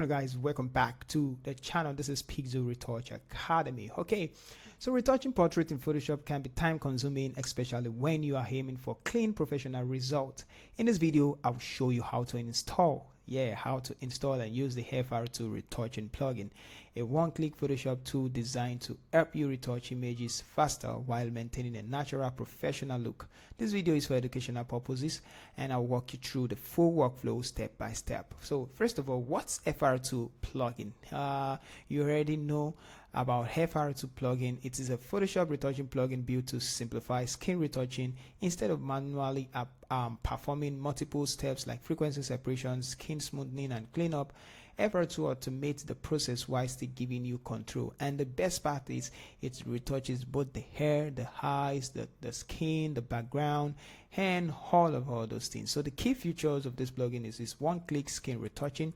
Hello guys, welcome back to the channel. This is Pixel Retouch Academy. Okay, so retouching portrait in Photoshop can be time consuming, especially when you are aiming for clean professional results. In this video, I'll show you how to install and use the FR2 retouching plugin, a one-click Photoshop tool designed to help you retouch images faster while maintaining a natural professional look. This video is for educational purposes and I'll walk you through the full workflow step by step. So first of all, what's FR2 plugin? You already know about FR2 plugin. It is a Photoshop retouching plugin built to simplify skin retouching instead of manually performing multiple steps like frequency separation, skin smoothing, and cleanup. FR2 automates the process while still giving you control. And the best part is it retouches both the hair, the eyes, the skin, the background, and all those things. So the key features of this plugin is this one-click skin retouching,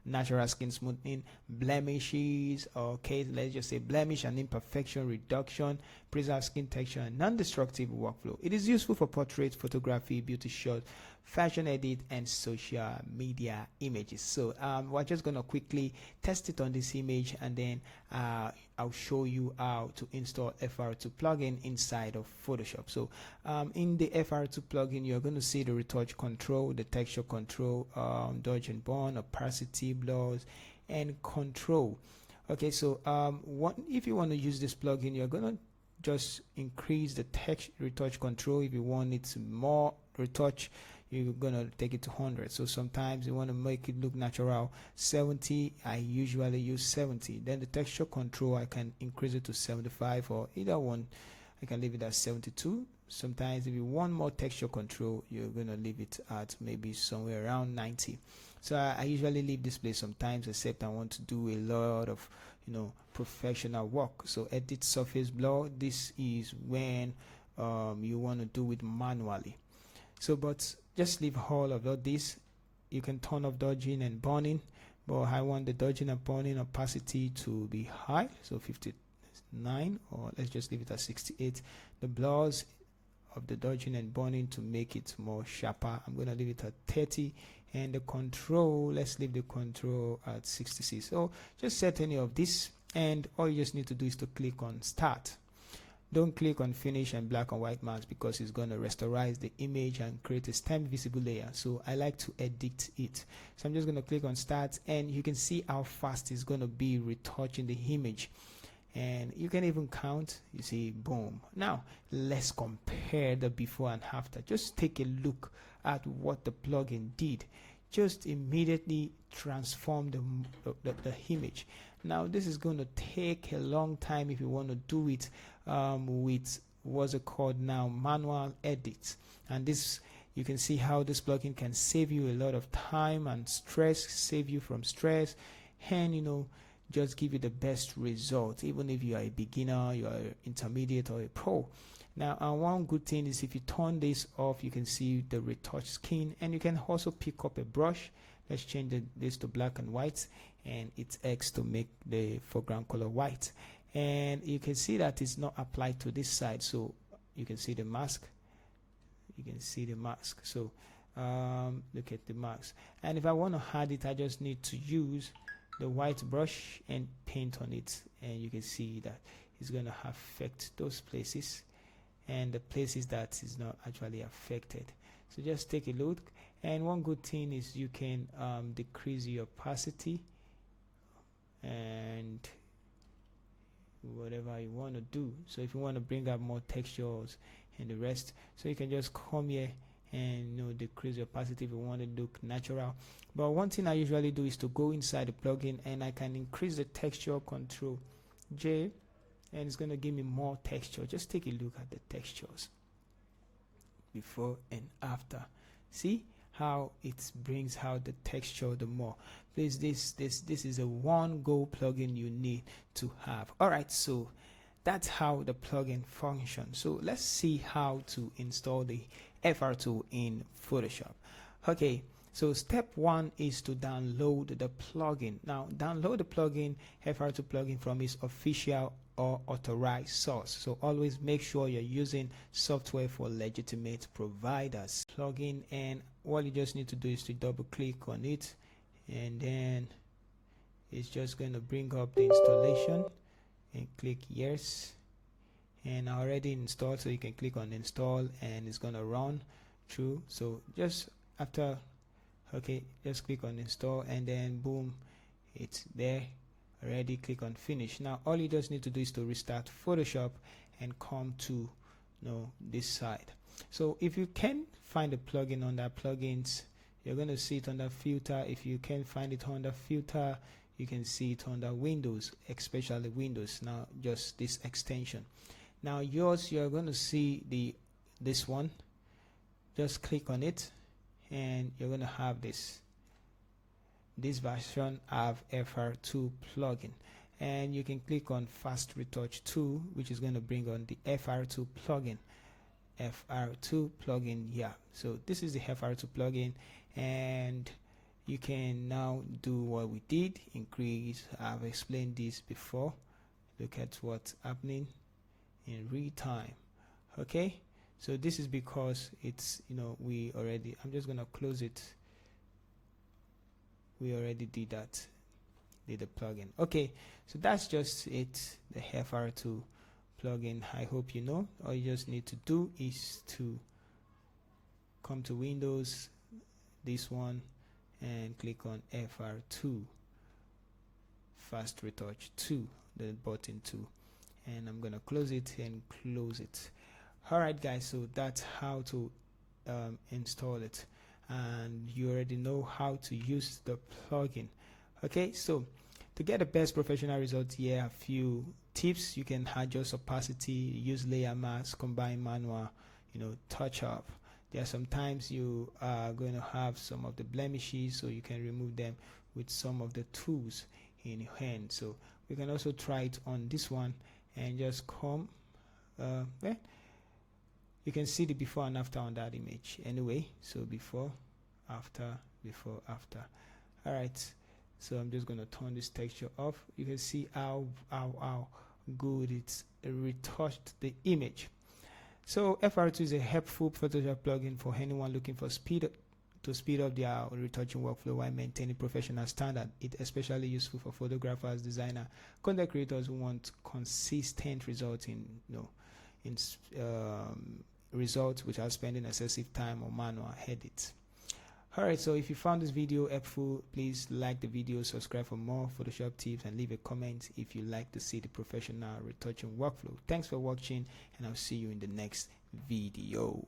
natural skin smoothing, blemishes, okay, let's just say blemish and imperfection reduction, preserve skin texture, and non-destructive workflow. It is useful for portrait photography, beauty shots, fashion edit, and social media images. So we're just gonna quickly test it on this image, and then I'll show you how to install FR2 plugin inside of Photoshop. So in the FR2 plugin, you're going to see the retouch control, the texture control, dodge and burn, opacity, blurs, and control. Okay, so if you want to use this plugin, you're going to just increase the text retouch control. If you want it more retouch, you're gonna take it to 100. So sometimes you want to make it look natural, 70. I usually use 70. Then the texture control, I can increase it to 75, or either one I can leave it at 72. Sometimes if you want more texture control, you're gonna leave it at maybe somewhere around 90. So I usually leave this place sometimes, except I want to do a lot of professional work. So edit surface blur, this is when you want to do it manually. So but just leave all of this. You can turn off dodging and burning, but I want the dodging and burning opacity to be high, so 59, or let's just leave it at 68. The blurs of the dodging and burning, to make it more sharper, I'm going to leave it at 30, and the control, let's leave the control at 66. So just set any of this, and all you just need to do is to click on start. Don't click on finish and black and white mask, because it's going to rasterize the image and create a stamp visible layer. So I like to edit it. So I'm just going to click on start, and you can see how fast it's going to be retouching the image. And you can even count, you see, boom. Now let's compare the before and after. Just take a look at what the plugin did. Just immediately transform the image. Now this is going to take a long time if you want to do it with what's it called now, manual edits. And this, you can see how this plugin can save you a lot of time and stress, save you from stress, and just give you the best result, even if you are a beginner, you are intermediate, or a pro. Now one good thing is, if you turn this off, you can see the retouch skin, and you can also pick up a brush. Let's change this to black and white, and it's X to make the foreground color white. And you can see that it's not applied to this side, so you can see the mask. So look at the mask. And if I want to add it, I just need to use the white brush and paint on it, and you can see that it's going to affect those places and the places that is not actually affected. So just take a look. And one good thing is you can decrease your opacity and whatever you want to do. So if you want to bring up more textures and the rest, so you can just come here and decrease the opacity if you want to look natural. But one thing I usually do is to go inside the plugin, and I can increase the texture, control J, and it's going to give me more texture. Just take a look at the textures before and after. See how it brings out the texture the more. Please, this is a one go plugin you need to have. All right, so that's how the plugin functions. So let's see how to install the FR2 in Photoshop. Okay, so step one is to download the plugin. Now download the plugin, FR2 plugin, from its official or authorized source. So always make sure you're using software for legitimate providers. Plugin, and all you just need to do is to double click on it, and then it's just going to bring up the installation and click yes. And I already installed, so you can click on install and it's going to run through. So just after, okay, just click on install and then boom, it's there already. Click on finish. Now all you just need to do is to restart Photoshop and come to this side. So if you can find a plugin under plugins, you're going to see it under filter. If you can find it under filter, you can see it under Windows, especially Windows. Now just this extension. Now yours, you're going to see this one. Just click on it and you're going to have this version of FR2 plugin, and you can click on Fast Retouch 2, which is going to bring on the FR2 plugin. Yeah, so this is the FR2 plugin, and you can now do what we did, increase. I've explained this before. Look at what's happening in real time. Okay, so this is because it's we already, I'm just gonna close it. We already did that, did the plugin. Okay, so that's just it, the FR2 plugin. I hope you know. All you just need to do is to come to Windows, this one, and click on FR2, Fast Retouch 2, the button 2, and I'm gonna close it and close it. Alright guys, so that's how to install it, and you already know how to use the plugin. Okay, so to get the best professional results here, a few tips. You can adjust opacity, use layer mask, combine manual, touch up. There are sometimes you are going to have some of the blemishes, so you can remove them with some of the tools in your hand. So we can also try it on this one and just come you can see the before and after on that image anyway. So before, after, before, after. All right, so I'm just going to turn this texture off. You can see how good it's retouched the image. So FR2 is a helpful Photoshop plugin for anyone looking for speed up their retouching workflow while maintaining professional standard. It's especially useful for photographers, designers, content creators who want consistent results results without spending excessive time on manual edits. Alright, so if you found this video helpful, please like the video, subscribe for more Photoshop tips, and leave a comment if you like to see the professional retouching workflow. Thanks for watching, and I'll see you in the next video.